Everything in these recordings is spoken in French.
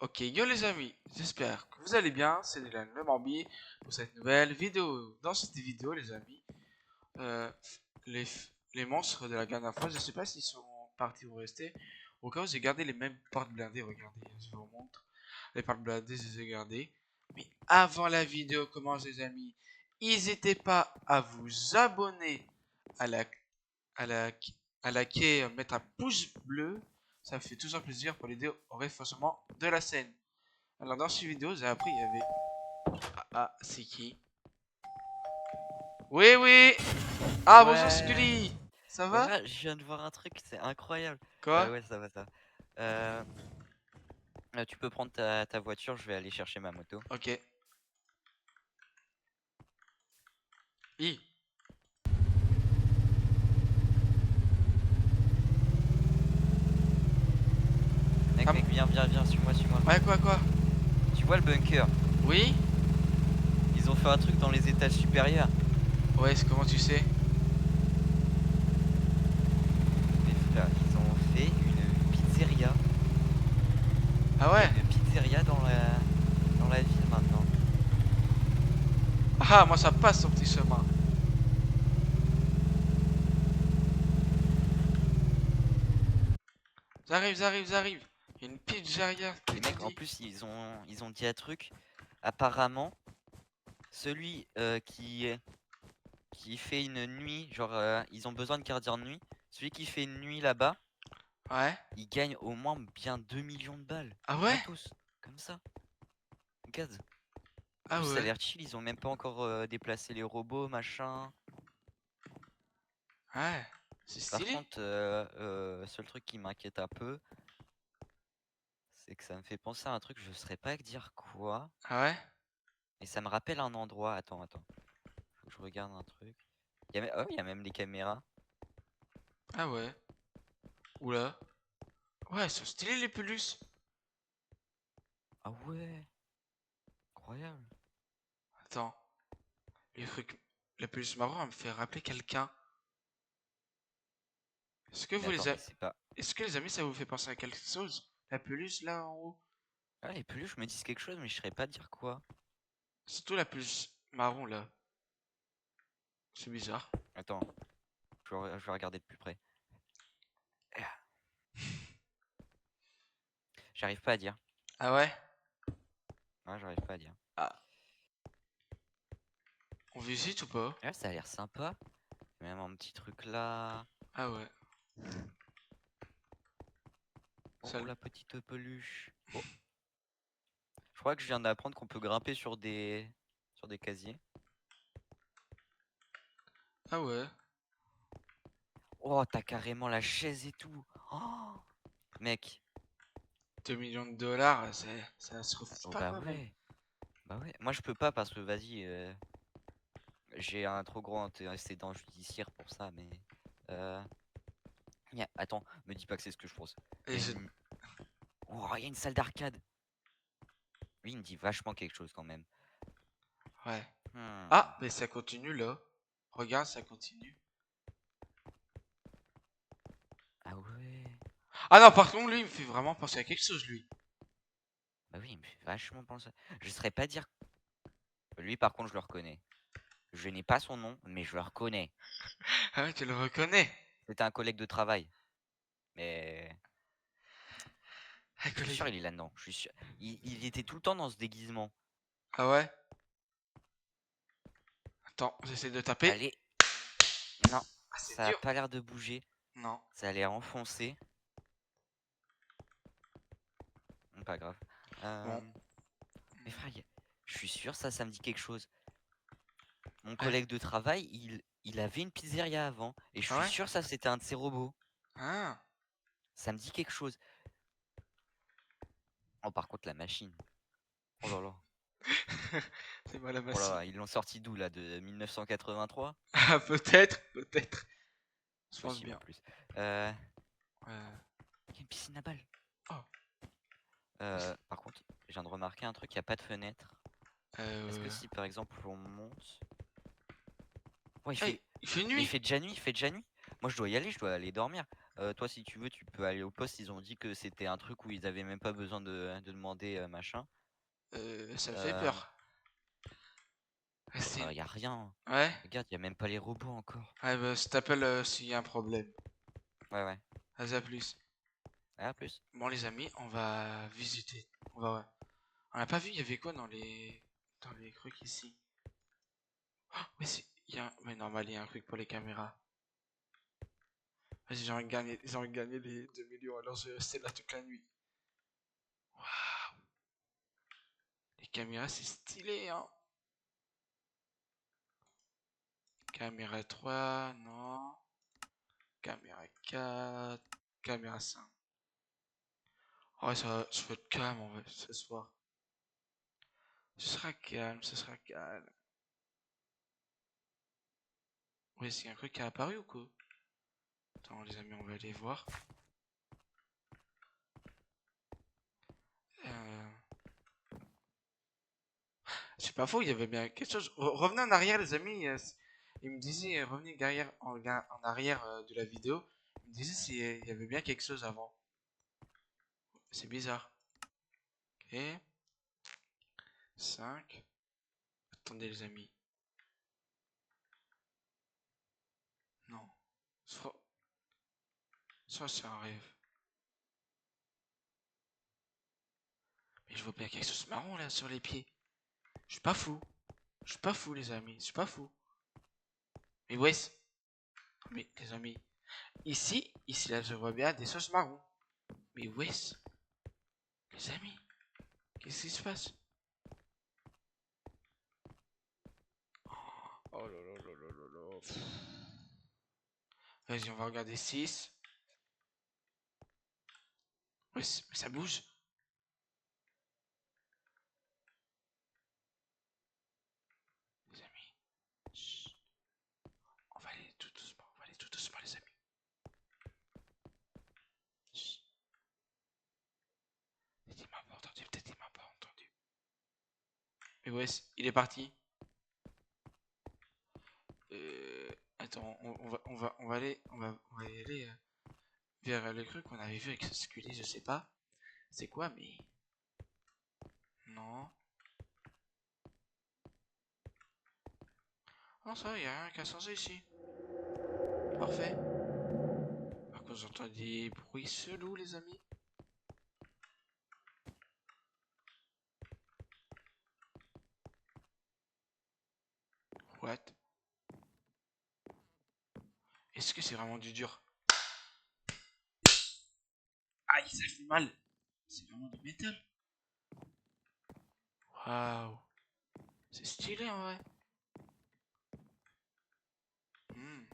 Ok, yo les amis, j'espère que vous allez bien, c'est Dylan le Morbi pour cette nouvelle vidéo. Dans cette vidéo les amis, euh, les monstres de la dernière fois, je sais pas s'ils sont partis ou restés. Au cas où j'ai gardé les mêmes portes blindées, regardez, je vous montre. Les portes blindées, je les ai gardées. Mais avant la vidéo commence les amis, n'hésitez pas à vous abonner à la, à la, à liker, mettre un pouce bleu. Ça me fait toujours plaisir pour l'aider au renforcement de la scène. Alors dans cette vidéo, j'ai appris il y avait... c'est qui? Oui, oui. Ah, bonjour Ouais, Scully. Ça ouais, va? frère, je viens de voir un truc, c'est incroyable. Quoi? Ouais, ça va, ça va. Euh, Tu peux prendre ta voiture, je vais aller chercher ma moto. Ok. I. Mec, Ah, mec, viens, suis-moi, suis-moi. ouais, quoi? Tu vois le bunker? Oui? Ils ont fait un truc dans les étages supérieurs. Ouais, c'est comment tu sais? Mais frère, ils ont fait une pizzeria. Ah Il y a ouais? une pizzeria dans la ville maintenant. Ah, moi ça passe son petit chemin. J'arrive. Il y a une pizzeria que Et tu mec, en dis. plus, ils ont dit un truc. Apparemment, celui qui fait une nuit, genre, ils ont besoin de gardien de nuit. Celui qui fait une nuit là-bas, Ouais? il gagne au moins bien 2 millions de balles. Ah ouais? Gratos. Comme ça. Gaz. En Ah plus, ça a ouais? l'air chill. Ils ont même pas encore déplacé les robots, machin. Ouais. C'est Par stylé. contre, seul truc qui m'inquiète un peu, c'est que ça me fait penser à un truc, je saurais pas dire quoi. Ah ouais? Et ça me rappelle un endroit. Attends. Faut que je regarde un truc. Oh, il y a même des caméras. Ah ouais? Oula. Ouais, c'est stylé les peluches. Ah ouais. Incroyable. Attends. Le truc... La peluche marron, elle me fait rappeler quelqu'un. Est-ce que Mais vous attends, les mais avez... c'est pas. Est-ce que les amis, ça vous fait penser à quelque chose? La peluche là en haut? Ah, les peluches me disent quelque chose, mais je saurais pas dire quoi. Surtout la peluche marron là. C'est bizarre. Attends, je vais regarder de plus près. J'arrive pas à dire. Ah ouais? Ouais, j'arrive pas à dire. Ah. On visite ou pas? Ouais, ça a l'air sympa. Même un petit truc là. Ah ouais. Oh, Salut. la petite peluche. Oh, je crois que je viens d'apprendre qu'on peut grimper sur des casiers. Ah ouais. Oh, t'as carrément la chaise et tout. Oh, mec. 2 millions de dollars, ça se refuse Oh pas bah quand même. ouais. Bah ouais. Moi je peux pas parce que vas-y, j'ai un trop gros antécédent judiciaire pour ça, mais. Euh... Attends, me dis pas que c'est ce que je pense. Et Il y a je... une. Oh, il y a une salle d'arcade. Lui, il me dit vachement quelque chose quand même. Ouais. Hmm. Ah, mais ça continue là. Regarde, ça continue. Ah ouais. Ah non, par contre, lui, il me fait vraiment penser à quelque chose, lui. Bah oui, il me fait vachement penser. Je saurais pas dire. Lui, par contre, je le reconnais. Je n'ai pas son nom, mais je le reconnais. Ah ouais, tu le reconnais. C'était un collègue de travail. Mais Un je suis sûr, collègue. il est là-dedans. Je suis sûr. Il était tout le temps dans ce déguisement. Ah ouais? Attends, j'essaie de taper. Allez, non, Ah, c'est ça a dur. pas l'air de bouger. Non. Ça a l'air enfoncé. Pas grave. Bon. Mais frère, je suis sûr, ça me dit quelque chose. Mon Ah, collègue de travail, il avait une pizzeria avant. Et je ah suis ouais? sûr, ça, c'était un de ses robots. Ah. Ça me dit quelque chose. Oh, par contre, la machine. Oh là là. C'est moi la Oh là machine. là, ils l'ont sorti d'où là? De 1983? Ah, peut-être. Je pense Possible en bien. plus. Euh, Il y a une piscine à balles. Oh. Par contre, je viens de remarquer un truc, il n'y a pas de fenêtre. Est-ce que Euh... si par exemple on monte. Oh, Hey, il fait mais nuit. il fait déjà nuit. Moi je dois y aller, je dois aller dormir. toi, si tu veux, tu peux aller au poste. Ils ont dit que c'était un truc où ils avaient même pas besoin de demander machin. Ça me fait Euh, peur. Ah, Bah, y a rien. Ouais? Regarde, y a même pas les robots encore. Ouais, bah, je t'appelle s'il y a un problème. Ouais, ouais. Vas-y, à plus. À plus. Bon, les amis, on va visiter. Ouais. On n'a pas vu, il y avait quoi dans les trucs ici? Ouais, ouais, normal, il y a un truc pour les caméras. Vas-y, j'ai envie de gagner les 2 millions, alors je vais rester là toute la nuit. Waouh, les caméras, c'est stylé, hein. Caméra 3, non. Caméra 4, caméra 5. Ouais, ça va être calme, en vrai, ce soir. Ce sera calme, ce sera calme. Oui, c'est un truc qui a apparu ou quoi? Attends, les amis, on va aller voir. Euh... C'est pas faux, il y avait bien quelque chose. Revenez en arrière, les amis. Il me disait, revenez derrière, en arrière de la vidéo. Il me disait s'il y avait bien quelque chose avant. C'est bizarre. Ok. 5. Attendez, les amis. Non. Soit, soit c'est un rêve. Mais je vois bien quelque chose de marron là sur les pieds. Je suis pas fou. Je suis pas fou, les amis. Je suis pas fou. Mais ouais. Mais les amis. Ici là, je vois bien des choses marron. Mais wesh, les amis, qu'est-ce qui se passe? Oh là là là là là là. Vas-y, on va regarder 6. Wesh, mais ça bouge. Les amis, chut. On va aller tout doucement. On va aller tout doucement, les amis. Chut. Peut-être il m'a pas entendu. Peut-être il m'a pas entendu. Mais wesh, il est parti. Attends, on va y aller vers le truc qu'on avait vu avec ce scully, je sais pas. C'est quoi, mais non. Non, ça, y a rien qu'à changer ici. Parfait. Par contre, j'entends des bruits chelous, les amis. What? Est-ce que c'est vraiment du dur? Aïe, ça fait mal. C'est vraiment du métal. Waouh. C'est stylé en vrai. Hmm.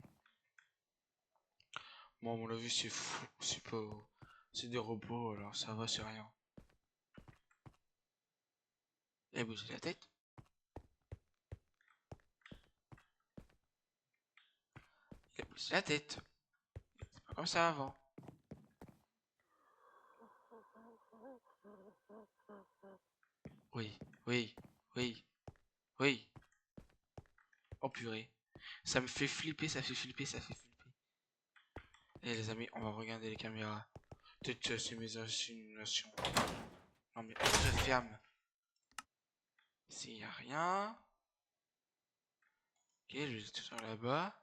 Bon, à mon avis, c'est fou. C'est pas. C'est des robots, alors ça va, c'est rien. Eh, bougez la tête. Eh, bougez la tête. C'est pas comme ça avant. Oui, oui, oui, oui. Oh purée. Ça me fait flipper, ça fait flipper, ça fait flipper. Eh les amis, on va regarder les caméras. Peut-être que c'est mes insinuations. Non mais je ferme. S'il y a rien. Ok, je vais toujours là-bas.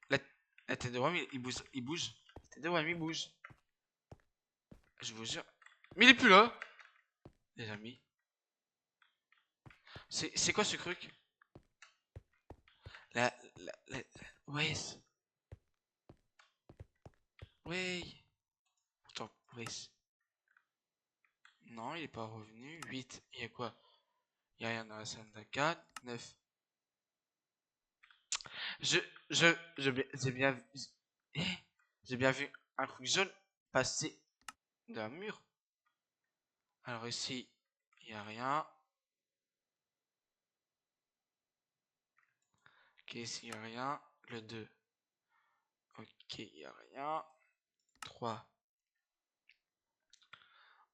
La, la tête de Wam, il bouge. Il bouge. La tête de Wam, il bouge. Je vous jure. Mais il est plus là. Les amis. C'est quoi ce truc? La... Ouais. Ouais. Pourtant, ouais. Non, il est pas revenu. 8. Il y a quoi? Il y a rien dans la salle de 4. 9. Je, j'ai bien vu, eh, j'ai bien vu un truc jaune passer d'un mur. Alors ici, il n'y a rien. Ok, ici, il n'y a rien. Le 2. Ok, il n'y a rien. 3.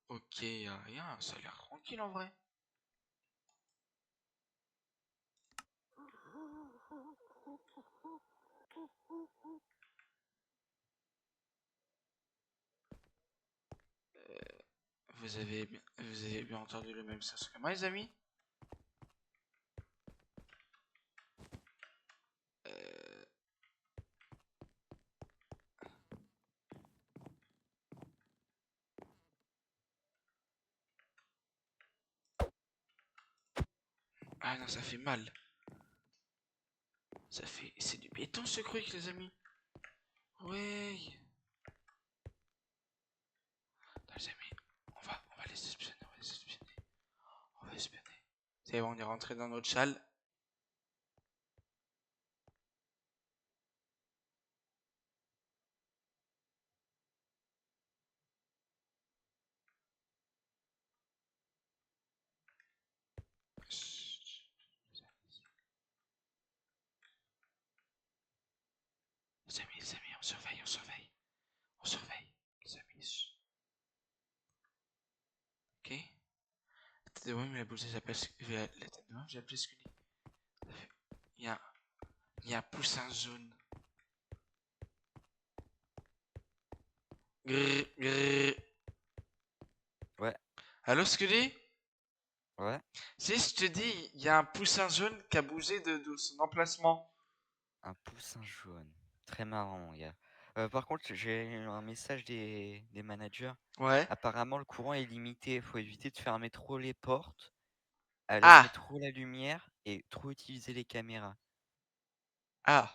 Ok, il n'y a rien. Ça a l'air tranquille en vrai. vous avez bien entendu le même sens que moi, les amis. Euh, Ah non, ça fait mal. C'est du béton ce truc, les amis. Ouais. Non, les amis, on va les espionner, on va les espionner. On va espionner. C'est bon, on est rentré dans notre salle. Les amis, on surveille, on surveille. On surveille, les amis. Ok. La tête de moi, mais la boule, j'appelle la tête de moi, j'ai appelé Scully. Il y a, il y a un poussin jaune. Grrr, grrr. Ouais, Allô, Scully? ouais. Si je te dis, il y a un poussin jaune qui a bougé de son emplacement. Un poussin jaune. Très marrant, mon gars. Par contre, j'ai eu un message des managers. Ouais. Apparemment, le courant est limité. Faut éviter de fermer trop les portes, allumer Ah, trop la lumière et trop utiliser les caméras. ah.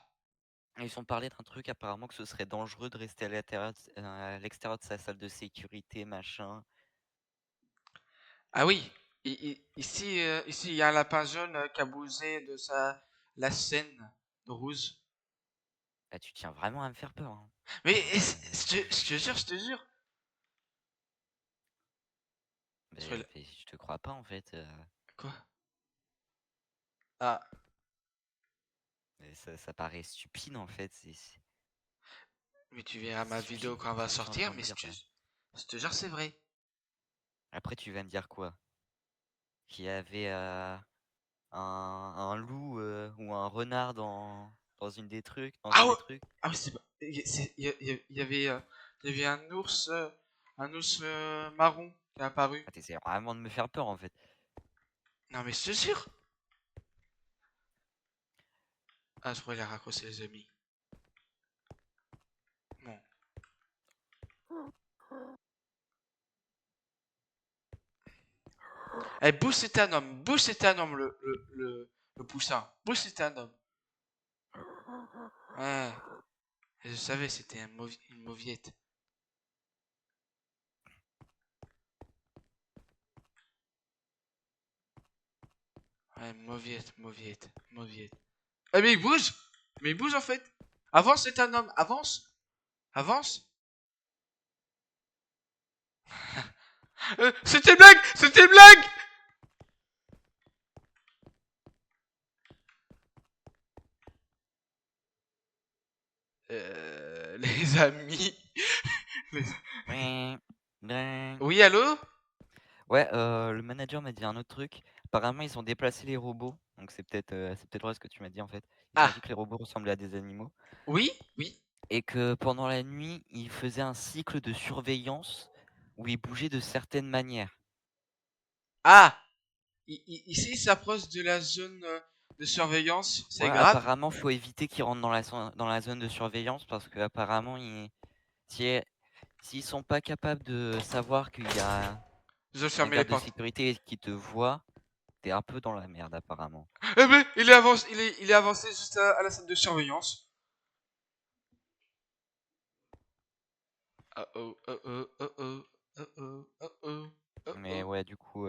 Et ils ont parlé d'un truc apparemment que ce serait dangereux de rester à l'extérieur de sa salle de sécurité, machin. Ah oui. Ici, ici, il y a un lapin jaune qui a bougé de la scène de Rouge. Ah, tu tiens vraiment à me faire peur, hein. Mais je te jure, je te jure. Je te crois pas en fait. Quoi? Ah. Mais ça paraît stupide en fait. Mais tu verras C'est ma stupide vidéo quand elle va ce que t'es en sortir, train de mais dire là. je te jure, c'est vrai. Après, tu vas me dire quoi? Qu'il y avait un loup ou un renard dans une des trucs, dans un Ah ouais, des trucs. ah, mais c'est pas. Il y avait un ours marron qui est apparu. Ah, t'essaies vraiment de me faire peur en fait. Non, mais je te jure. Ah, je pourrais les raccrocher, les amis. Bon. Eh, Bush c'était un homme. Bush c'était un homme, le poussin. Bush c'était un homme. Ouais. Je savais, c'était une mauviette. Ouais, mauviette, mauviette, mauviette. Eh, mais il bouge. Mais il bouge en fait. Avance, c'est un homme. Avance. Avance. C'était une blague. C'était une blague. Les amis. Les- Ouais, Oui, allô? ouais, le manager m'a dit un autre truc. Apparemment, ils ont déplacé les robots. Donc c'est peut-être vrai ce que tu m'as dit en fait. Ils ont Ah, dit que les robots ressemblaient à des animaux. oui, oui. Et que pendant la nuit, ils faisaient un cycle de surveillance où ils bougeaient de certaines manières. Ah, ici, il s'approche de la zone de surveillance. Ouais, C'est grave. apparemment, faut éviter qu'ils rentrent dans la zone de surveillance parce que apparemment, si, s'ils sont pas capables de savoir qu'il y a Je vais un fermer les garde de portes. sécurité qui te voit, t'es un peu dans la merde apparemment. Eh ben, il est avancé juste à la salle de surveillance. Oh oh, oh oh, oh oh, oh oh, oh oh, oh Mais oh. ouais, du coup,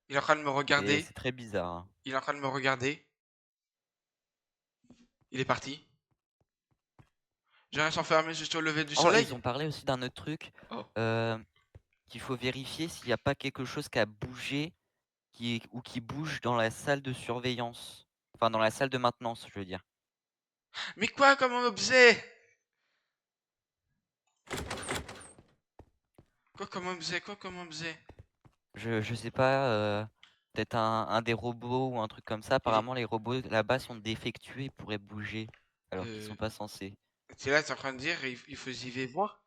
Il est en train de me c'est regarder. c'est très bizarre, hein. Il est en train de me regarder. Il est parti. Je viens s'enfermer juste au lever du Oh, ils soleil. ont parlé aussi d'un autre truc, Oh. euh, qu'il faut vérifier s'il n'y a pas quelque chose qui a bougé ou qui bouge dans la salle de surveillance. Enfin, dans la salle de maintenance, je veux dire. Mais quoi comme objet? Quoi comme objet? Quoi comme objet? Je sais pas, peut-être un des robots ou un truc comme ça. Il est. Apparemment, les robots là-bas sont défectueux et pourraient bouger alors qu'ils Euh... sont pas censés. Tu es là, t'es en train de dire, il faut y voir?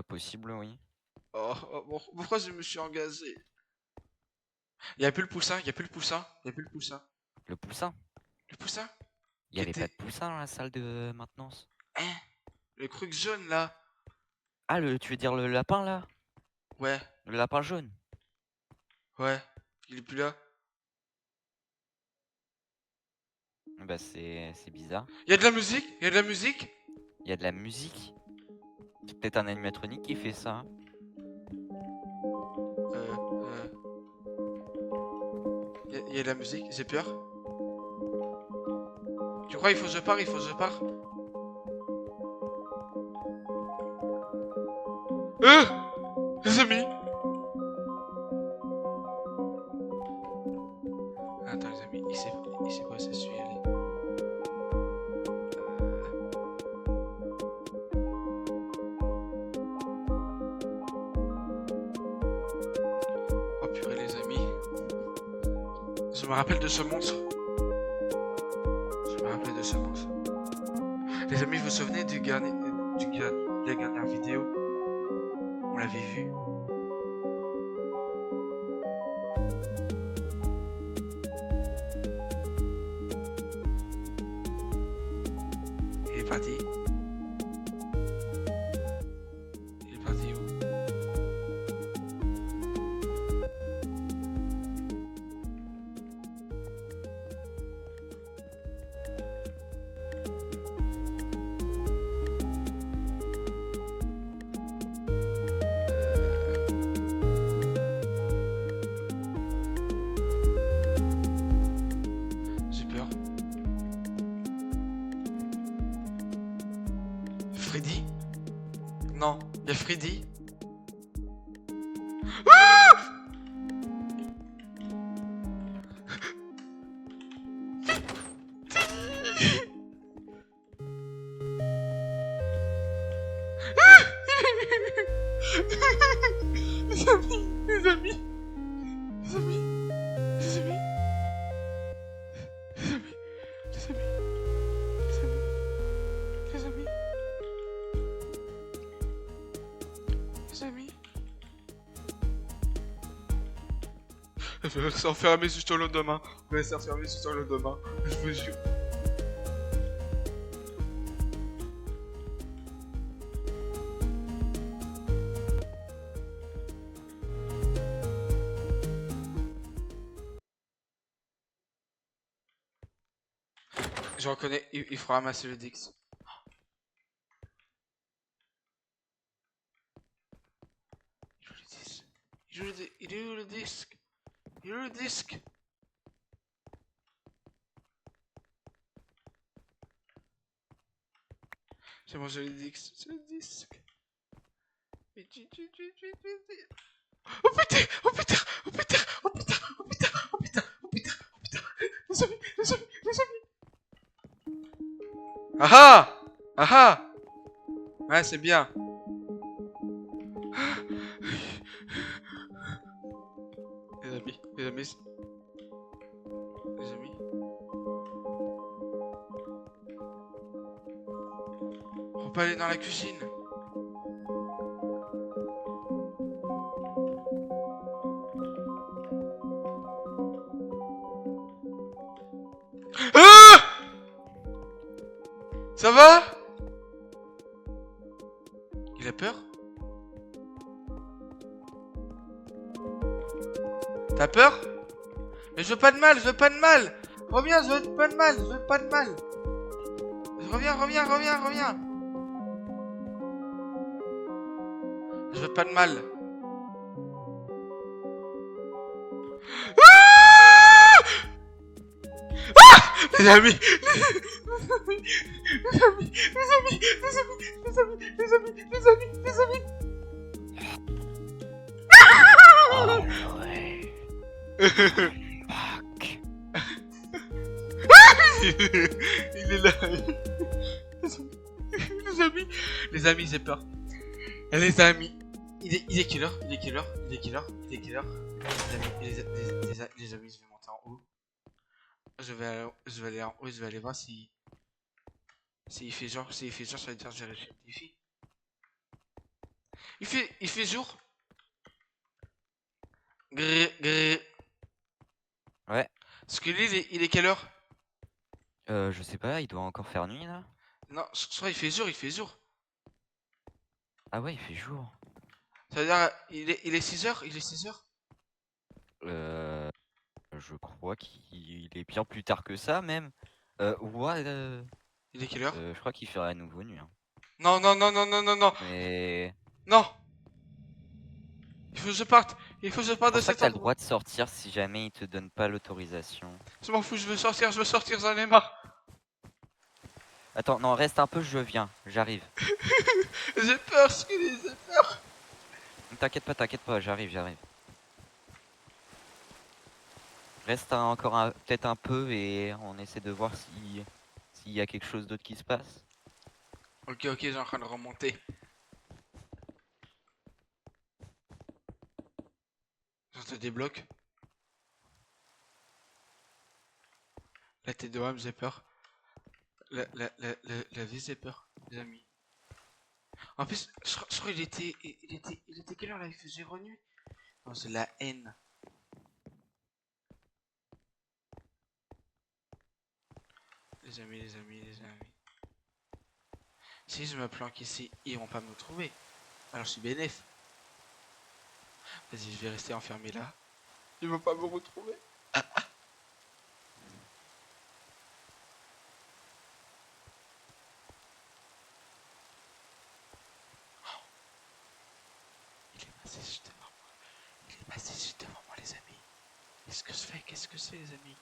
Possible, oui. Bon, pourquoi je me suis engagé? Il y a plus le poussin, il y a plus le poussin, il y a plus le poussin. Le poussin? Le poussin? Il y avait pas de poussin dans la salle de maintenance. Hein? Le truc jaune là? Ah, tu veux dire le lapin là? Ouais, Le lapin jaune? ouais, il est plus là. Bah c'est bizarre. Il y a de la musique, il y a de la musique. Il y a de la musique. C'est peut-être un animatronique qui fait ça. Hein. Il y a de la musique, j'ai peur. Tu crois il faut que je pars, il faut que je pars? Les amis. Attends les amis, il sait quoi ça suit aller. Oh purée les amis. Je me rappelle de ce monstre. Je me rappelle de ce monstre. Les amis, vous vous souvenez de la dernière vidéo? On l'avait vu. Il est parti. Il est parti où? J'ai peur. Freddy? Non, il y a Freddy. Les amis, les amis, les amis, les amis, les amis, les amis, les amis, les amis. Elle va s'enfermer jusqu'au lendemain. Elle va s'enfermer jusqu'au lendemain. Je vous jure. Je reconnais, il faut ramasser le Dix. Il est où le disque? Il est où le disque? J'ai mangé le Dix, c'est le disque. Vite, vite, vite, vite, vite, vite. Oh putain, oh putain, oh putain, oh putain, oh putain, oh putain, oh putain, oh putain. Les amis, les amis, les amis. Ah ah! Ah ah! Ouais, c'est bien. Les amis, les amis. Les amis. On peut aller dans la cuisine. Ah! Ça va? Il a peur? T'as peur? Mais je veux pas de mal, je veux pas de mal. Reviens, je veux pas de mal, je veux pas de mal. Reviens, reviens, reviens, reviens. Je veux pas de mal. Ah! Ah! Les amis, les amis, les amis, les amis, les amis, les amis, les amis, les amis, les amis. Oh ouais. Fuck. Il est là. Les amis, j'ai peur. Les amis, il est quelle heure? Il est quelle heure? Il est quelle heure? Il est quelle heure? Les amis, je vais monter en haut. Je vais aller en haut, je vais aller voir si il fait genre, ça veut dire que j'ai réussi le défi. Il fait jour. Grrr. Ouais. Scully, il est quelle heure? Je sais pas, il doit encore faire nuit là. Non, je crois il fait jour, il fait jour. Ah ouais, il fait jour. Ça veut dire, il est 6h? Il est 6h? Euh, je crois qu'il est bien plus tard que ça même. Ouais, Il est quelle heure? je crois qu'il ferait à nouveau nuit. Hein. Non, non, non, non, non, non, non. Mais Non. Il faut que je parte. Il faut que je je parte de pense pas que cet t'as le endroit. droit de sortir si jamais il te donne pas l'autorisation. Je m'en fous, je veux sortir, j'en ai marre. Attends, non, reste un peu, je viens, j'arrive. J'ai peur, Scully, j'ai peur. T'inquiète pas, j'arrive. Reste encore peut-être un peu et on essaie de voir si s'il y a quelque chose d'autre qui se passe. Ok, ok, j'ai en train de remonter. Je te débloque. La tête de Wam, j'ai peur. La vie, j'ai peur, les amis. En plus, je crois il était quelle heure là? Il faisait nuit? Non, c'est la haine. Les amis. Si je me planque ici, ils vont pas me trouver. Alors je suis bénéf. Vas-y, je vais rester enfermé là. Ils vont pas me retrouver. Il est passé juste devant moi. Il est passé juste devant moi, les amis. Qu'est-ce que je fais? Les amis?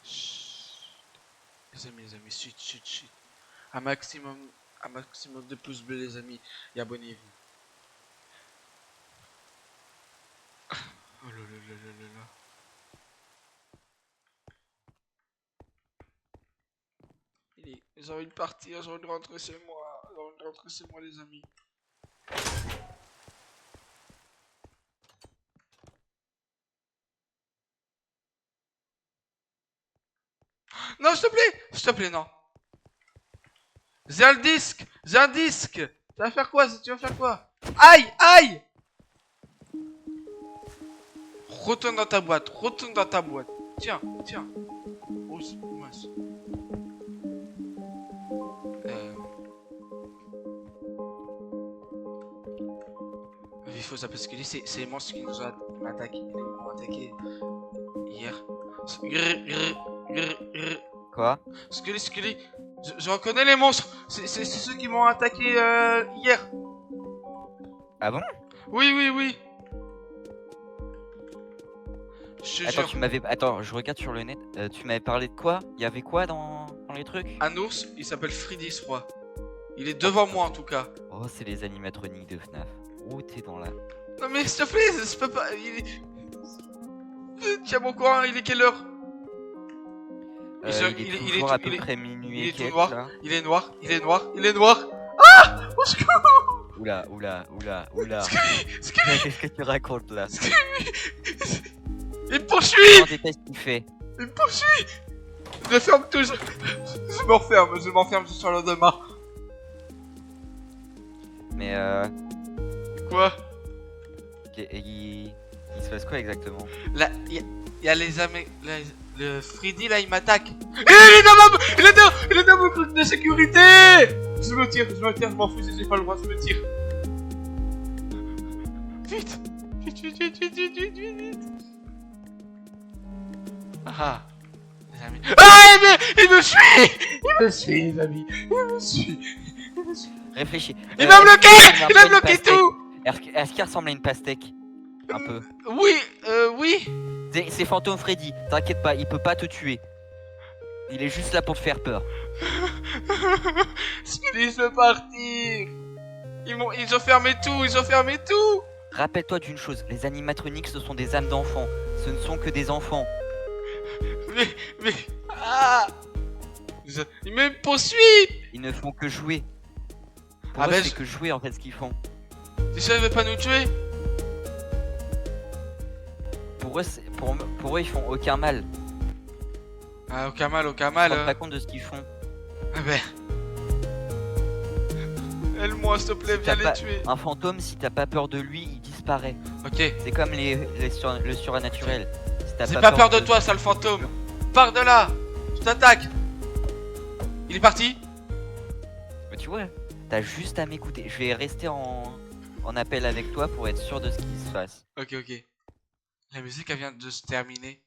Chut. Les amis, chut. Un maximum de pouces bleus, les amis. Et abonnez-vous. Oh là là là là là là. J'ai envie de partir, j'ai envie de rentrer chez moi. Les amis. Non, s'il te plaît, non. J'ai un disque. Tu vas faire quoi? Aïe. Retourne dans ta boîte. Tiens. Oh, c'est mince. Il faut ça parce que c'est les monstres qui nous ont attaqué. Ils m'ont attaqué hier. Quoi? Scully. Je reconnais les monstres. C'est ceux qui m'ont attaqué hier. Ah bon? Oui. Je te Attends, jure. Attends, je regarde sur le net. Tu m'avais parlé de quoi? Il y avait quoi dans les trucs? Un ours, il s'appelle Freddy, je crois. Il est devant moi en tout cas. Oh, c'est les animatroniques de FNAF. Oh, t'es dans la... Non mais s'il te plaît, je peux pas. Tiens mon coin, il est quelle heure? il est toujours à peu près minuit et quelques, là. Il est noir. Ah! Au secours! Oula. Scully! Qu'est-ce que tu racontes là? Il me poursuit! On déteste ce qu'il fait. Il me poursuit! Je me ferme tout, je m'enferme sur le demain. Mais Quoi? il se passe quoi exactement? Là, il y a les amis. Le Freddy là, il m'attaque. Il est dans mon truc de sécurité! Je me tire, je m'en fous, j'ai pas le droit, je me tire. Vite! Ah! Les amis. Ah! Il me suit, les amis! Il me suit! Réfléchis. Il m'a bloqué! Il a bloqué tout! Est-ce qu'il ressemble à une pastèque? Un peu. Oui! C'est Fantôme Freddy, t'inquiète pas, il peut pas te tuer. Il est juste là pour te faire peur. Scully, je veux partir! Ils ont fermé tout! Rappelle-toi d'une chose, les animatroniques ce sont des âmes d'enfants. Ce ne sont que des enfants. Mais... Ah! Ils me poursuivent! Ils ne font que jouer. Pour Ah eux, ben, c'est que jouer en fait ce qu'ils font. Tu sais, ils veulent pas nous tuer? Pour eux, pour eux, ils font aucun mal. Ah, aucun mal, Ils aucun se mal. rendent pas compte de ce qu'ils font. Ah ben. Aide-moi, s'il te plaît, Si viens t'as les pas... tuer. Un fantôme, si t'as pas peur de lui, il disparaît. Ok. C'est comme le surnaturel. Si t'as J'ai pas peur de de toi, lui, sale c'est fantôme. dur. Pars de là. Je t'attaque. Il est parti. Mais tu vois, t'as juste à m'écouter. Je vais rester en appel avec toi pour être sûr de ce qui se passe. Ok, ok. La musique, elle vient de se terminer.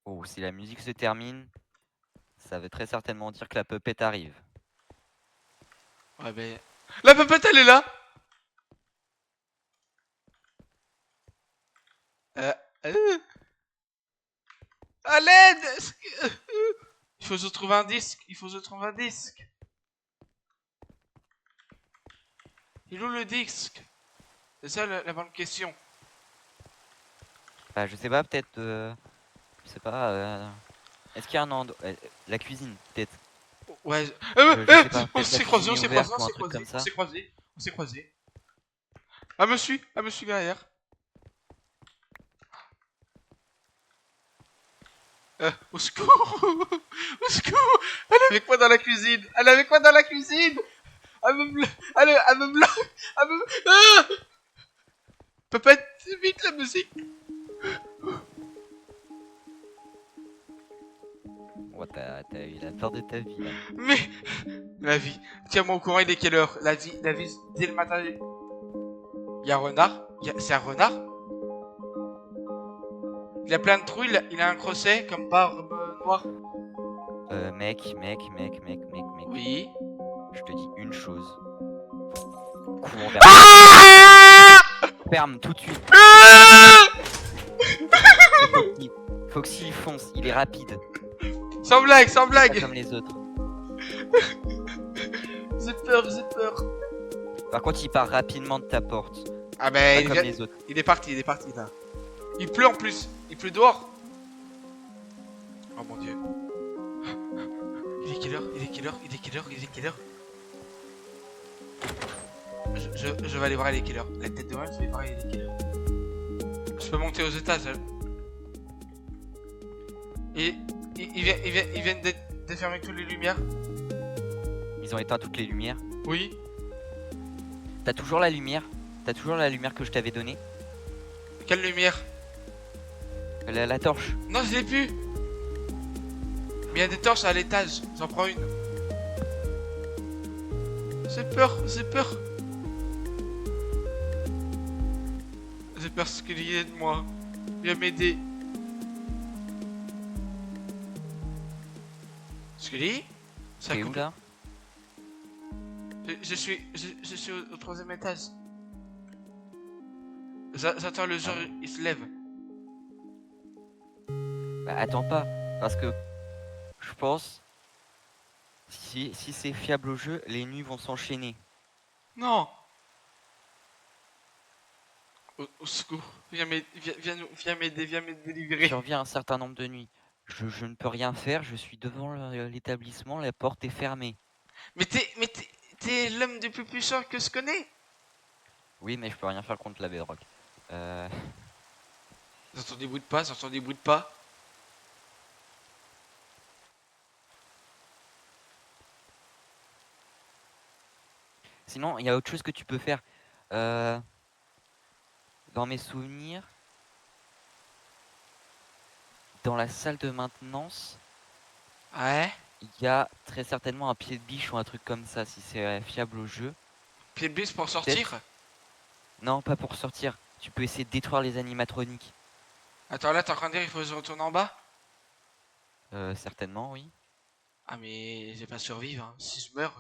Oh, si la musique se termine, ça veut très certainement dire que la puppet arrive. Ouais, ben. La pupette, elle est là. Euh. euh. À l'aide. Il faut que je trouve un disque. Il faut que je trouve un disque. Il est où le disque? C'est ça la bonne question. Bah, je sais pas, peut-être. Je sais pas. Est-ce qu'il y a un endroit. La cuisine, peut-être. Ouais. Je sais pas. On Peut-être la s'est croisés, cuisine on est s'est croisés, ouverte on ou un s'est truc croisés, comme on ça. s'est croisés, on s'est croisés. Elle me suit derrière. Au secours. Au secours. Elle est avec moi dans la cuisine. Elle est avec moi dans la cuisine. Elle me blo- elle me bloque. Elle me... Ah, Pupette, vite la musique. Ouais, t'as eu la peur de ta vie là. Mais la vie. Tiens-moi au courant, il est quelle heure? La vie, dès le matin. Il y a un renard. C'est un renard. Il a plein de trous. Il a un crochet comme barbe noire. Mec. Oui. Je te dis une chose. Cours vers. Ah, Ferme tout de suite. ah, C'est Foxy. Foxy, il fonce. Il est rapide. sans blague, sans Pas blague. comme les autres. J'ai peur, j'ai peur. Par contre, il part rapidement de ta porte. Ah Pas ben, comme les autres. il est parti là. Il pleut en plus. Il pleut dehors. Oh mon dieu. Il est quelle heure? Il est quelle heure? Il est quelle heure? Il est quelle heure? Je vais aller voir il est quelle heure. La tête de moi, je vais voir il est quelle heure. Je peux monter aux étages. Et ils viennent de fermer toutes les lumières. Ils ont éteint toutes les lumières. Oui. T'as toujours la lumière. T'as toujours la lumière que je t'avais donnée. Quelle lumière? La torche. Non, je l'ai plus. Mais il y a des torches à l'étage. J'en prends une. J'ai peur, j'ai peur. J'ai peur ce qu'il y ait de moi. Viens m'aider. Scully? Ça T'es où coupe. là? Je suis au troisième étage. J'attends le jour, il se lève. Bah attends pas. Parce que je pense. Si c'est fiable au jeu, les nuits vont s'enchaîner. Non! Au secours. Viens m'aider, viens me délivrer. Survient un certain nombre de nuits. Je ne peux rien faire, je suis devant l'établissement, la porte est fermée. T'es l'homme le plus puissant que je connais. Oui, mais je peux rien faire contre la bedrock. J'entends des bruits de pas, j'entends des bruits de pas. Sinon, il y a autre chose que tu peux faire. Dans mes souvenirs, dans la salle de maintenance, Ouais. il y a très certainement un pied de biche ou un truc comme ça, si c'est fiable au jeu. Pied de bise pour sortir. Non, pas pour sortir. Tu peux essayer de détruire les animatroniques. Attends, là, t'es en train de dire il faut que je retourne en bas? Certainement, oui. Ah, mais j'ai pas survivre, hein. Si je meurs.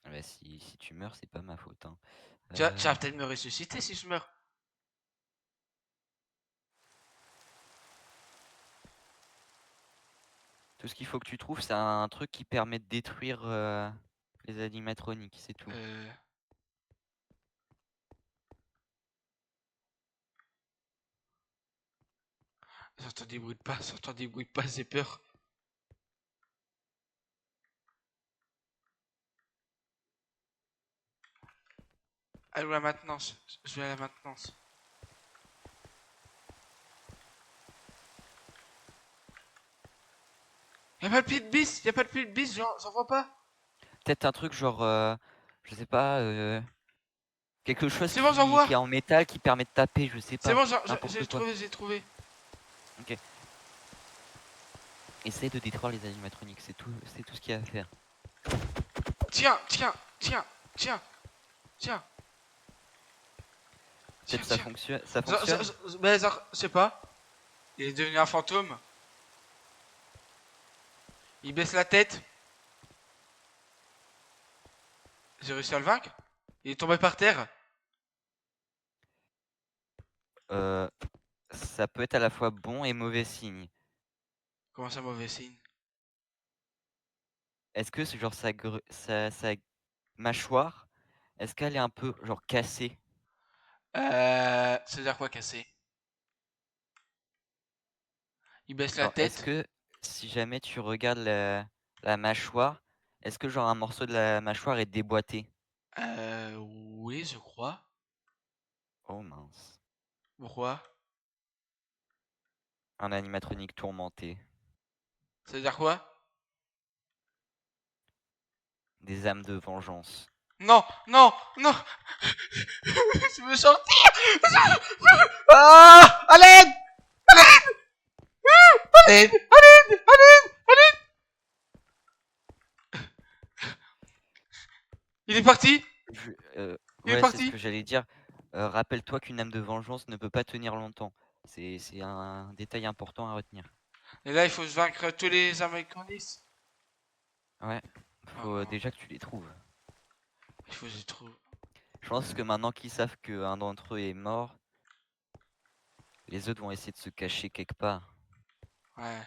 Bah, si tu meurs, c'est pas ma faute. Hein. Tu vas peut-être me ressusciter si je meurs. Tout ce qu'il faut que tu trouves, c'est un truc qui permet de détruire les animatroniques, c'est tout. J'entends des bruits de pas, j'entends des bruits de pas, j'ai peur. Allô, la maintenance. Je vais à la maintenance. Y'a pas de pied de bis, y'a pas de pied de bis, j'en vois pas. Peut-être un truc genre, je sais pas, quelque chose C'est bon, j'en vois. qui est en métal qui permet de taper, je sais C'est pas, bon, n'importe j'ai quoi. trouvé, j'ai trouvé. Ok. Essaye de détruire les animatroniques, c'est tout ce qu'il y a à faire. Tiens, tiens, tiens, tiens, tiens, tiens, Peut-être ça tiens. fonctionne, ça fonctionne. Mais je sais pas. Il est devenu un fantôme. Il baisse la tête. J'ai réussi à le vaincre. Il est tombé par terre. Euh, Ça peut être à la fois bon et mauvais signe. Comment ça, mauvais signe? Est-ce que c'est genre sa mâchoire, est-ce qu'elle est un peu genre cassée? C'est-à-dire quoi casser? Il baisse la Genre, est-ce tête. que si jamais tu regardes la mâchoire, est-ce que genre un morceau de la mâchoire est déboîté? Oui, je crois. Oh mince. Pourquoi? Un animatronique tourmenté. C'est-à-dire quoi? Des âmes de vengeance. Non, non, non. Je veux sortir. Ah, à l'aide, à l'aide, à l'aide, à l'aide, à l'aide. Il est parti. Il est Ouais, c'est ce parti. que j'allais dire. Rappelle-toi qu'une âme de vengeance ne peut pas tenir longtemps. C'est un détail important à retenir. Et là, il faut vaincre tous les Américanistes. Ouais, Oh faut non, déjà que tu les trouves. il faut que j'y trouve. Je pense que maintenant qu'ils savent qu'un d'entre eux est mort, les autres vont essayer de se cacher quelque part. Ouais.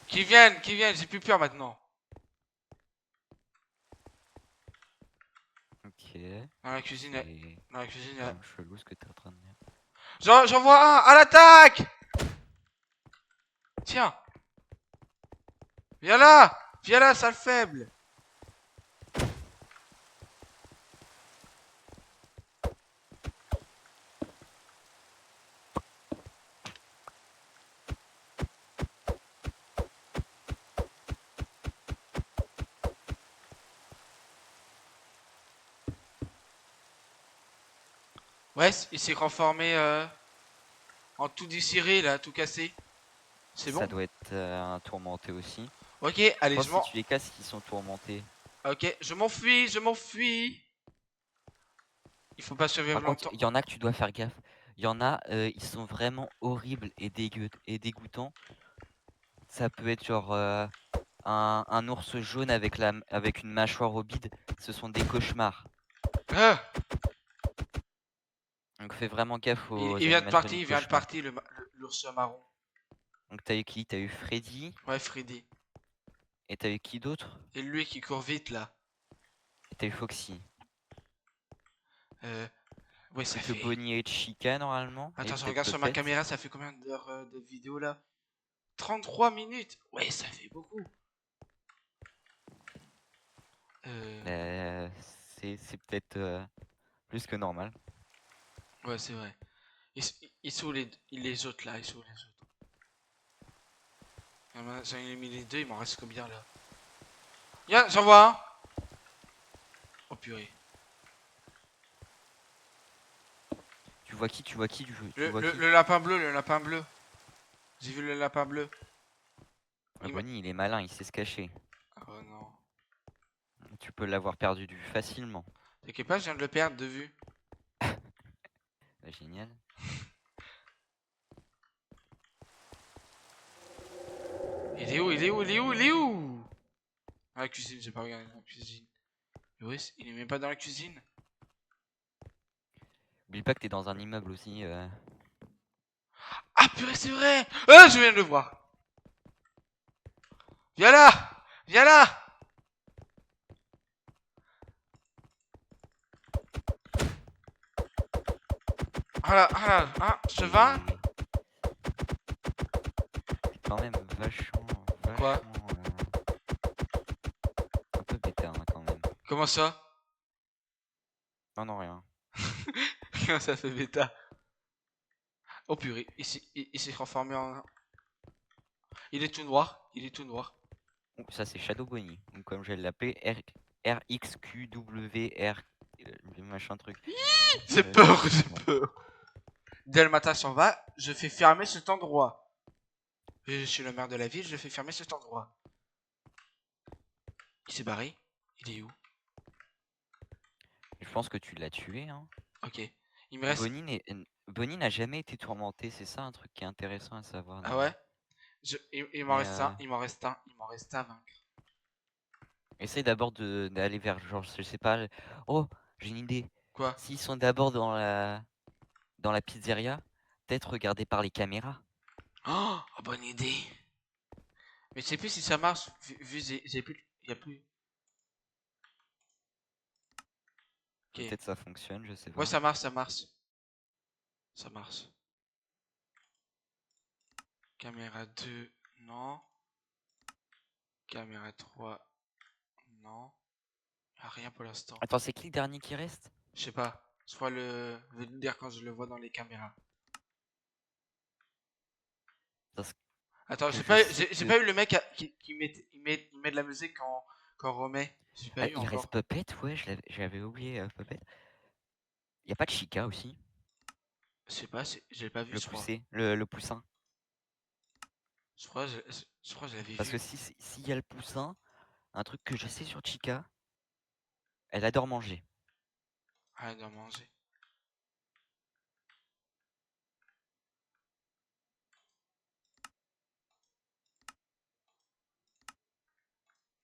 Qu'ils viennent, j'ai plus peur maintenant. Ok, Dans la cuisine, c'est dans la cuisine. quand même chelou ce que t'es en train de dire. J'en vois un, à l'attaque. Tiens, viens là, sale faible. Ouais, il s'est transformé en tout déchiré là, tout cassé. C'est Ça bon? doit être un tourmenté aussi. Ok, Je allez, pense que si tu les casses, ils sont tourmentés. Ok, je m'enfuis, je m'enfuis. Il faut pas survivre Par contre, longtemps. il y en a que tu dois faire gaffe. Il y en a, ils sont vraiment horribles et dégoûtants. Ça peut être genre un ours jaune avec une mâchoire au bide. Ce sont des cauchemars. Ah, Donc fais vraiment gaffe aux il vient de partir, animatroniques il vient de cauchemars. partir, l'ours marron. Donc t'as eu qui? T'as eu Freddy. Ouais, Freddy. Et t'as eu qui d'autre? Et lui qui court vite là. Et t'as eu Foxy. Euh, ouais, ça Plus que fait. Bonnie et Chica normalement. Et Attends, je peut-être regarde sur ma Puppet. caméra, ça fait combien d'heures de vidéo là? 33 minutes. Ouais, ça fait beaucoup. Euh, Euh, c'est peut-être plus que normal. ouais, c'est vrai. Ils sont les autres là, ils sont les autres. J'en ai mis les deux, il m'en reste combien là? J'en vois un. Oh purée. Tu vois qui? Tu vois qui? Tu Le, vois le, qui? le lapin bleu, le lapin bleu. J'ai vu le lapin bleu. Ah, Il m'a- Bonnie, il est malin, il sait se cacher. Oh non. Tu peux l'avoir perdu de vue facilement. T'inquiète pas, je viens de le perdre de vue. Bah, génial. Il est où? Il est où? Il est où? Il est où? Dans la cuisine, j'ai pas regardé dans la cuisine. Mais ouais, il est même pas dans la cuisine. Oublie pas que t'es dans un immeuble aussi. Ah purée, c'est vrai! Je viens de le voir. Viens là! Viens là! Je T'es vins? t'es quand même Quoi? vachement un peu bêta hein, quand même. Comment ça? Non, non, rien. Comment ça fait bêta? Oh purée, il s'est transformé en... Il est tout noir. Il est tout noir. Ouh, ça c'est Shadow Bonnie, ou comme je vais l'appeler, RXQWR, machin truc. J'ai peur, j'ai peur. Dès le matin s'en va, je fais fermer cet endroit. Je suis le maire de la ville, je fais fermer cet endroit. Il s'est barré. Il est où? Je pense que tu l'as tué, hein. Ok. Il me reste... Bonnie n'a jamais été tourmenté, c'est ça un truc qui est intéressant à savoir Ah d'ailleurs. ouais? Il m'en Mais reste un, il m'en reste un, il m'en reste un à vaincre. essaye d'abord d'aller vers, genre, je sais pas. Oh, j'ai une idée. Quoi? S'ils sont d'abord dans la pizzeria, peut-être regarder par les caméras. Oh, bonne idée. Mais je sais plus si ça marche, vu j'ai plus... Il y a plus... Ok. Peut-être ça fonctionne, je sais Ouais, pas. ça marche, ça marche. Ça marche. Caméra 2, non. Caméra 3, non. Ah, rien pour l'instant. Attends, c'est qui le dernier qui reste? Je sais pas. Je crois le dire quand je le vois dans les caméras. Parce Attends, que j'ai je pas, sais j'ai que pas eu le mec il met de la musique quand on remet. J'ai pas eu il reste encore. Puppet, ouais, j'avais oublié Puppet. Y a pas de Chica aussi, Je sais pas, j'ai pas vu, le je crois. poussé, le poussin. Je crois que je l'avais Parce que vu. s'il y a le poussin, un truc que je sais sur Chica, elle adore manger. Ah, elle doit manger.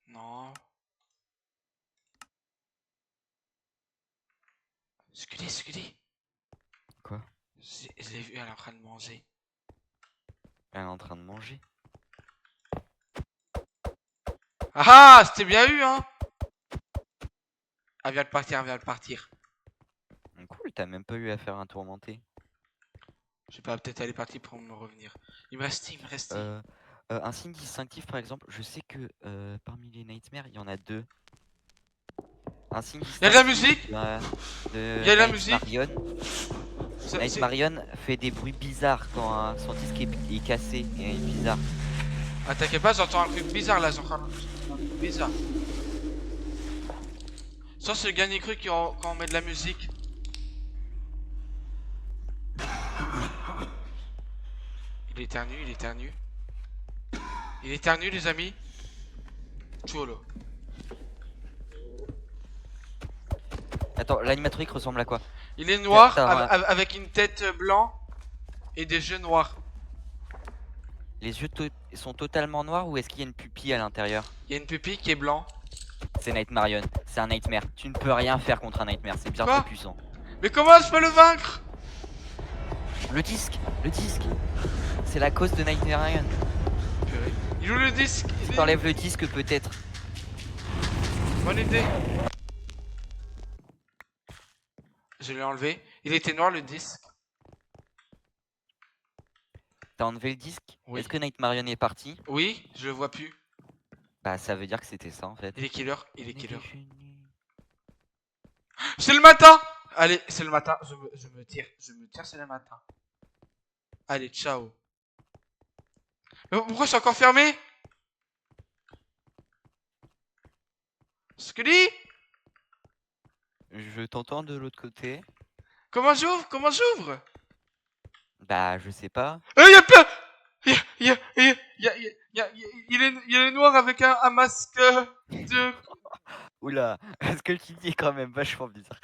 Non. Scully. Quoi? Je l'ai vu, elle est en train de manger. Elle est en train de manger. Ah, c'était bien eu, hein. Elle vient de partir, elle vient de partir. Cool, t'as même pas eu à faire un tourmenté. Je sais pas, peut-être elle est partie pour me revenir. Il me restait. Un signe distinctif, par exemple, je sais que parmi les nightmares, il y en a deux. Un signe Il y a de la distinctif musique. Il y de a de la musique. Nightmarion fait des bruits bizarres quand son disque est cassé et est bizarre. Ah, t'inquiète pas, j'entends un truc bizarre là, j'entends un truc bizarre. Ça, c'est le dernier truc quand on met de la musique. Il éternue, il éternue. Il éternue, les amis. Cholo. Attends, l'animatronique ressemble à quoi? Il est noir, T'as avec une tête blanc et des yeux noirs. les yeux sont totalement noirs ou est-ce qu'il y a une pupille à l'intérieur? Il y a une pupille qui est blanc. C'est Nightmarion, c'est un nightmare. Tu ne peux rien faire contre un nightmare, c'est bien trop Quoi? puissant. Mais comment je peux le vaincre? Le disque, c'est la cause de Nightmarion. Purée. Il joue le disque. Si t'enlèves le disque, peut-être. Bonne idée. Je l'ai enlevé. Il était noir le disque. T'as enlevé le disque? Oui. Est-ce que Nightmarion est parti? Oui, je le vois plus. Bah, ça veut dire que c'était ça en fait. Il est quelle heure? Il est quelle heure? Déjeuner. C'est le matin. Allez, c'est le matin. Je me tire. Je me tire, c'est le matin. Allez, ciao. Mais pourquoi c'est encore fermé? Scully? Je t'entends de l'autre côté. Comment j'ouvre? Comment j'ouvre? Bah, je sais pas. Y a plein. Il est noir avec un masque de. Oula, ce que tu dis est quand même vachement bizarre.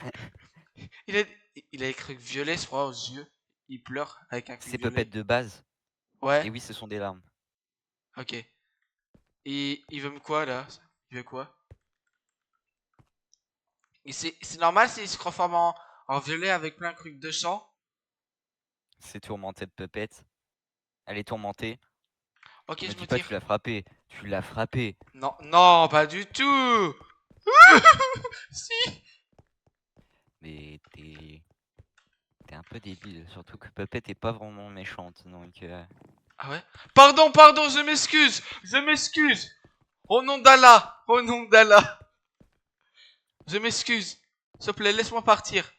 Il a, il a des trucs violets, je crois, aux yeux. Il pleure avec un truc C'est Puppet violet. de base. Ouais, Et oui, ce sont des larmes. ok. Et il veut me quoi là? Il veut quoi? C'est normal s'il se transforme en violet avec plein de trucs de sang? C'est tourmenté de Puppet. Elle est tourmentée. Ok, Me je me dis pas tire. tu l'as frappé. Tu l'as frappé. Non, non, pas du tout. Si. Mais t'es un peu débile. Surtout que Puppet est pas vraiment méchante. Donc, Ah ouais? Pardon, je m'excuse. Je m'excuse. Au nom d'Allah. Au nom d'Allah. Je m'excuse. S'il te plaît, laisse-moi partir.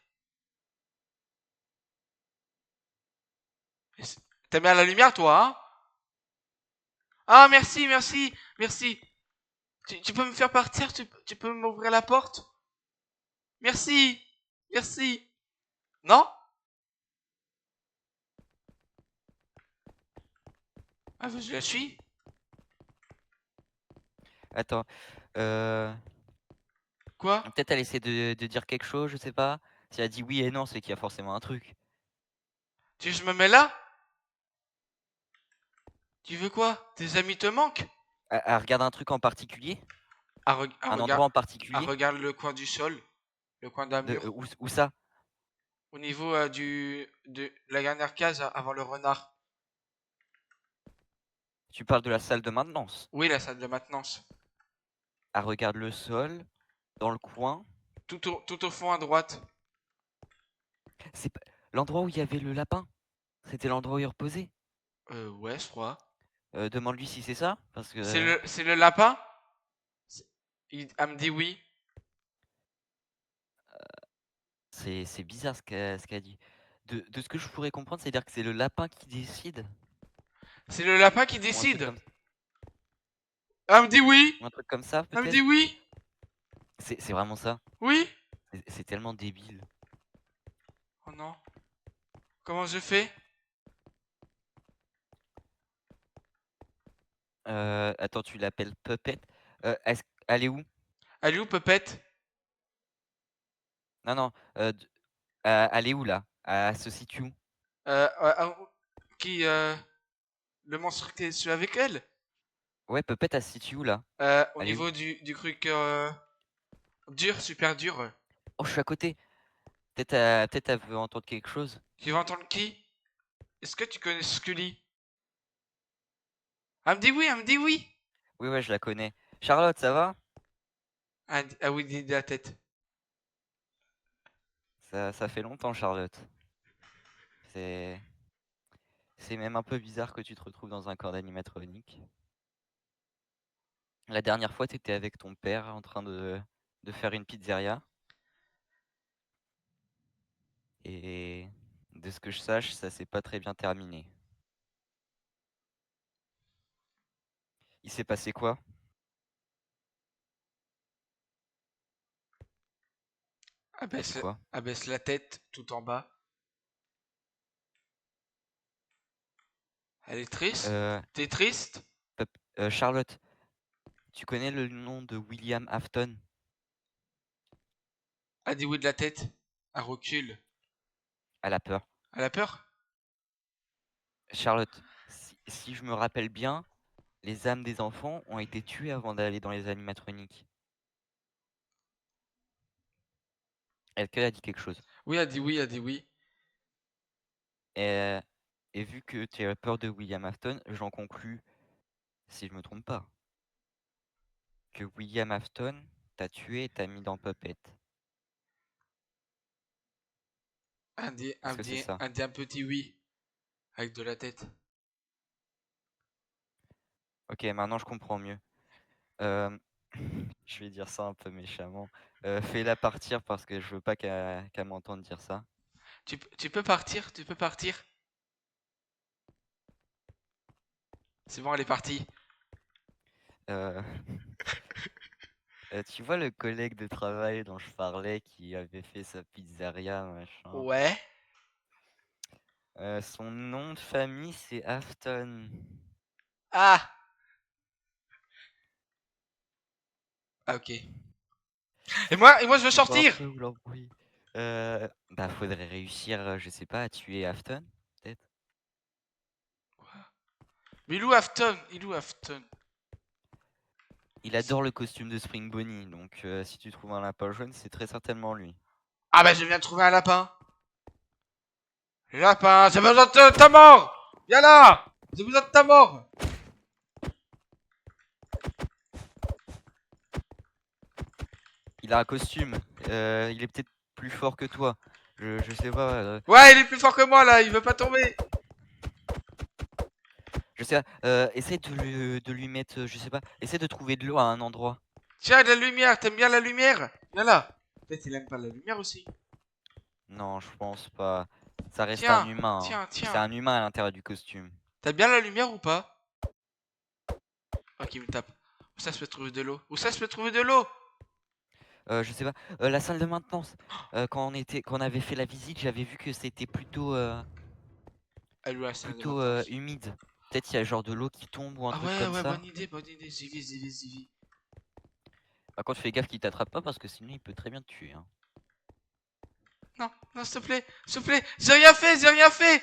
T'aimes bien la lumière, toi, hein? Ah, merci, merci, merci. Tu peux me faire partir? Tu peux m'ouvrir la porte? Merci, merci. Non? Ah, je la suis. Attends, euh, Quoi? peut-être elle essaie de dire quelque chose, je sais pas. Si elle dit oui et non, c'est qu'il y a forcément un truc. Tu veux que je me mets là? Tu veux quoi? Tes amis te manquent? Elle regarde un truc en particulier? Un endroit en particulier? Regarde le coin du sol, le coin d'un De, mur, où ça? au niveau de la dernière case avant le renard. Tu parles de la salle de maintenance. Oui, la salle de maintenance. Elle regarde le sol, dans le coin. Tout au fond à droite. C'est l'endroit où il y avait le lapin. C'était l'endroit où il reposait. Ouais, je crois. Demande-lui si c'est ça, parce que C'est le lapin? Elle me dit oui. c'est bizarre ce qu'elle dit. De ce que je pourrais comprendre, c'est-à-dire que c'est le lapin qui décide, C'est le lapin qui ou un truc décide. comme, Elle me dit oui. ou un truc comme ça, Elle me dit peut-être. oui. C'est vraiment ça. Oui. C'est tellement débile. Oh non. Comment je fais? Attends, tu l'appelles Puppet. Elle est où? Elle est où, Pepette? Non, non. Elle est où là? Elle se situe où? Qui, le monstre qui est celui avec elle? Ouais, Puppet, elle se situe où là? Au Elle est où? niveau du truc dur, super dur. Oh, je suis à côté. Peut-être elle veut entendre quelque chose. Tu vas entendre qui? Est-ce que tu connais Scully? Elle me dit oui, elle me dit oui. Oui, ouais, je la connais. Charlotte, ça va? Ah oui, dit de la tête. Ça fait longtemps, Charlotte. C'est c'est même un peu bizarre que tu te retrouves dans un corps d'animatronique. La dernière fois, tu étais avec ton père en train de faire une pizzeria. Et de ce que je sache, ça s'est pas très bien terminé. Il s'est passé quoi? T'as dit Abaisse, quoi? abaisse la tête tout en bas. Elle est triste? Euh, T'es triste? Charlotte, tu connais le nom de William Afton? Elle dit oui de la tête. Elle recule. Elle a peur. Elle a peur? Charlotte, si je me rappelle bien, les âmes des enfants ont été tuées avant d'aller dans les animatroniques. Est-ce qu'elle a dit quelque chose? Oui, elle dit oui, elle dit oui. Et, et vu que tu as peur de William Afton, j'en conclus, si je me trompe pas, que William Afton t'a tué et t'a mis dans Puppet. Est-ce que c'est ça? Elle dit un petit oui. Avec de la tête. Ok, maintenant je comprends mieux. Euh, je vais dire ça un peu méchamment. Fais-la partir parce que je veux pas qu'elle m'entende dire ça. Tu peux partir, tu peux partir. C'est bon, elle est partie. Euh, tu vois le collègue de travail dont je parlais qui avait fait sa pizzeria, machin. Ouais. Son nom de famille c'est Afton. Ah! Ah, ok. Et moi, je veux Tu vois un sortir! peu où l'embrouille. Bah faudrait réussir, je sais pas, à tuer Afton, peut-être. Mais il est où Afton? Il est où Afton? Il adore le costume de Spring Bonnie, donc si tu trouves un lapin jaune, c'est très certainement lui. Ah bah, je viens de trouver un lapin. Lapin, j'ai besoin de ta mort! Viens là! J'ai besoin de ta mort! Il a un costume, il est peut-être plus fort que toi. Je sais pas, Ouais, il est plus fort que moi là, il veut pas tomber. je sais pas, essaie de lui mettre, je sais pas, essaie de trouver de l'eau à un endroit. Tiens, de la lumière, t'aimes bien la lumière? Viens là. Peut-être il aime pas la lumière aussi. Non, je pense pas. Ça reste un Tiens, humain, hein. tiens, C'est tiens. un humain à l'intérieur du costume. T'as bien la lumière ou pas? Ok, il me tape. Où ça se peut trouver de l'eau? Où ça se peut trouver de l'eau? Je sais pas. La salle de maintenance. Quand on avait fait la visite, j'avais vu que c'était Elle est où la salle de plutôt maintenance? humide. Peut-être il y a genre de l'eau qui tombe ou un Ah truc ouais, comme ouais, ça. bonne idée, bonne idée. J'y vais, j'y vais, j'y vais. Par contre, fais gaffe qu'il t'attrape pas parce que sinon il peut très bien te tuer, hein. Non, non, s'il te plaît, s'il te plaît. J'ai rien fait, j'ai rien fait.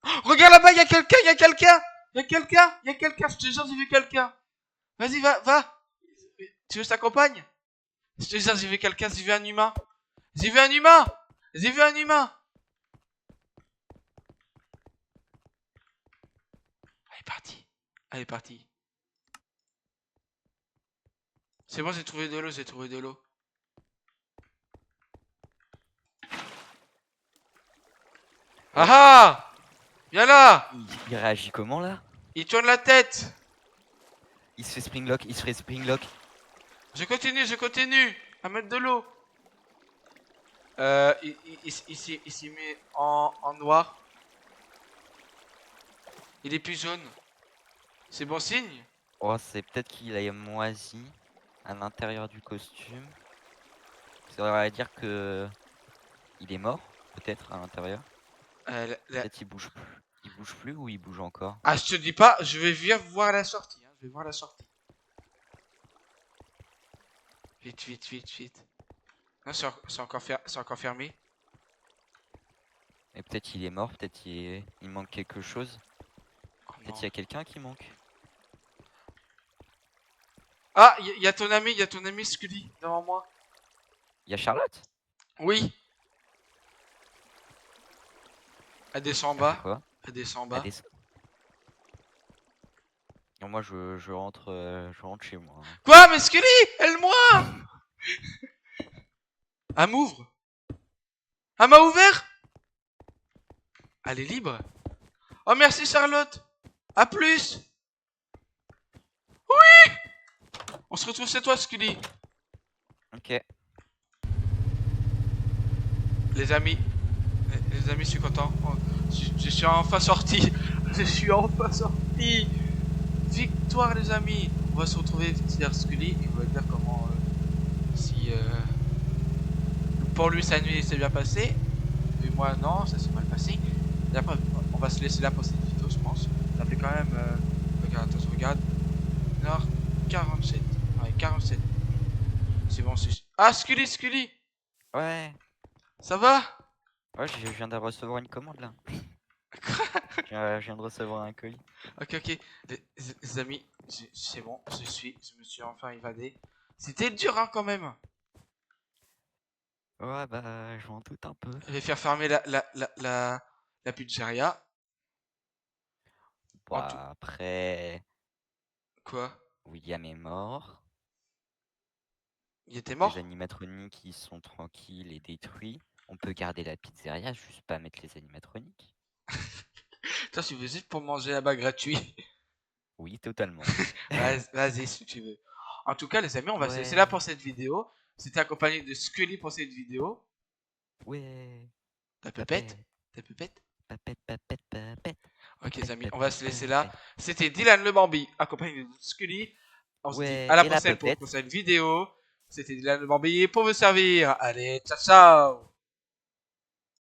Oh, regarde là-bas, y'a quelqu'un, y'a quelqu'un. Y'a quelqu'un, y'a quelqu'un. Je te jure, j'ai vu quelqu'un. Vas-y, va, va. Tu veux que je t'accompagne? Je te jure, j'ai vu quelqu'un, j'ai vu un humain. J'ai vu un humain. J'ai vu un humain. Elle est partie. Elle est partie. C'est bon, j'ai trouvé de l'eau, j'ai trouvé de l'eau. Ah Oh, ah! Viens là! il réagit comment là? Il tourne la tête! Il se fait springlock, il se fait springlock. Je continue à mettre de l'eau. Il s'est mis en noir. Il est plus jaune. C'est bon signe? Oh, c'est peut-être qu'il a moisi à l'intérieur du costume. Ça voudrait dire que il est mort, peut-être à l'intérieur. Peut-être il bouge plus. Il bouge plus ou il bouge encore? Ah, je te dis pas, je vais venir voir la sortie. Hein. Je vais voir la sortie. Vite, vite, vite, vite. Non, c'est encore fermé. Et peut-être il est mort, peut-être il manque quelque chose. Oh, Peut-être non. il y a quelqu'un qui manque. Ah, il y a ton ami Scully devant moi. Il y a Charlotte? Oui. Elle descend en Elle fait bas. quoi? Elle descend en Elle bas. descend. Non, moi je rentre chez moi, hein. Quoi, mais Scully, elle moi. Elle m'ouvre. Elle m'a ouvert. Elle est libre. Oh merci Charlotte. À plus. On se retrouve chez toi Scully. Ok. Les amis, je suis content. Oh, je suis enfin sorti. Je suis enfin sorti. Victoire les amis. On va se retrouver vers Scully et on va dire comment si pour lui sa nuit s'est bien passée. Et moi non, ça s'est mal passé. Et après on va se laisser là pour cette vidéo je pense. Ça fait quand même regarde, attends, je regarde. 1h47. Ouais, 47. C'est bon, c'est. Ah Scully, Scully. Ouais. Ça va? Ouais, je viens de recevoir une commande là. Je viens de recevoir un colis. Ok, ok. Les amis, c'est bon, je me suis enfin évadé. C'était dur, hein, quand même. Ouais, bah, je m'en doute un peu. Je vais faire fermer la pizzeria. En tout. Bah, après, Quoi? William est mort. Il était Les mort? animatroniques, ils sont tranquilles et détruits. On peut garder la pizzeria, juste pas mettre les animatroniques. Toi, tu veux juste pour manger là-bas gratuit. Oui, totalement. Vas-y, si tu veux. En tout cas, les amis, on va se laisser là Ouais, pour cette vidéo. C'était accompagné de Scully pour cette vidéo. ouais. Ta pépette? Papette, Ta pépette? papette, papette, papette. Ok, les Papette, amis, on va papette, se laisser là. papette. C'était Dylan le Bambi, accompagné de Scully. On se dit Ouais, à la et la prochaine pour une papette. prochaine vidéo. C'était Dylan le Bambi pour vous servir. Allez, ciao, ciao!